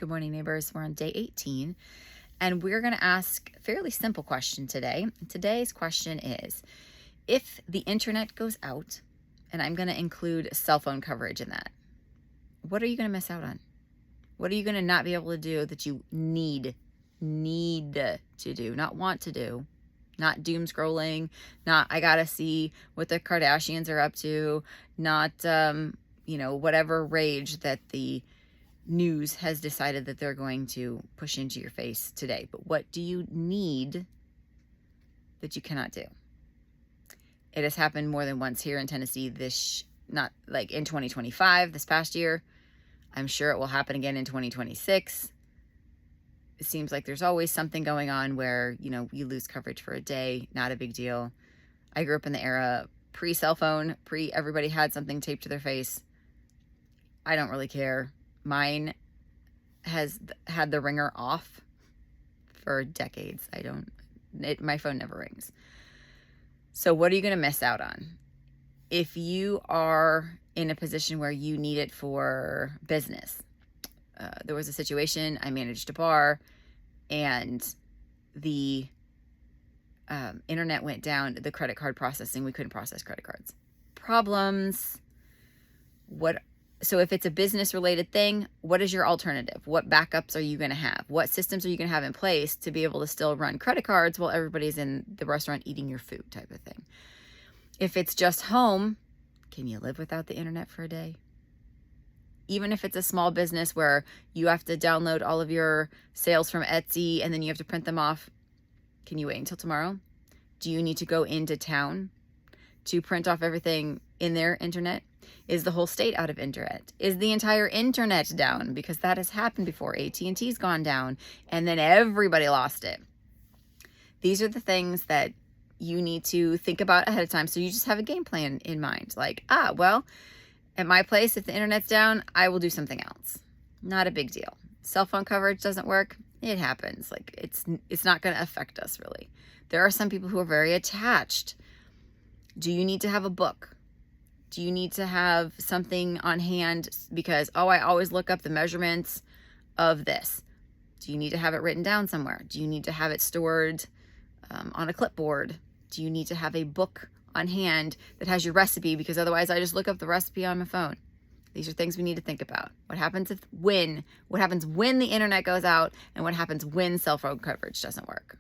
Good morning, neighbors. We're on day 18, and we're going to ask a fairly simple question today. Today's question is, if the internet goes out, and I'm going to include cell phone coverage in that, what are you going to miss out on? What are you going to not be able to do that you need to do, not want to do? Not doom scrolling, not I gotta see what the Kardashians are up to, not whatever rage that the news has decided that they're going to push into your face today. But what do you need that you cannot do? It has happened more than once here in Tennessee, not like in 2025, this past year. I'm sure it will happen again in 2026. It seems like there's always something going on where, you lose coverage for a day, not a big deal. I grew up in the era pre-cell phone, everybody had something taped to their face. I don't really care. Mine has had the ringer off for decades. My phone never rings. So what are you going to miss out on? If you are in a position where you need it for business, there was a situation, I managed a bar, and the internet went down, the credit card processing, we couldn't process credit cards. Problems. So if it's a business related thing, what is your alternative? What backups are you going to have? What systems are you going to have in place to be able to still run credit cards while everybody's in the restaurant eating your food, type of thing? If it's just home, can you live without the internet for a day? Even if it's a small business where you have to download all of your sales from Etsy and then you have to print them off, can you wait until tomorrow? Do you need to go into town to print off everything in their internet? Is the whole state out of internet? Is the entire internet down? Because that has happened before. AT&T's gone down and then everybody lost it. These are the things that you need to think about ahead of time, so you just have a game plan in mind. Like, at my place, if the internet's down, I will do something else. Not a big deal. Cell phone coverage doesn't work. It happens. Like, it's not going to affect us, really. There are some people who are very attached. Do you need to have a book? Do you need to have something on hand because, I always look up the measurements of this? Do you need to have it written down somewhere? Do you need to have it stored on a clipboard? Do you need to have a book on hand that has your recipe? Because otherwise I just look up the recipe on my phone. These are things we need to think about. What happens when the internet goes out, and what happens when cell phone coverage doesn't work?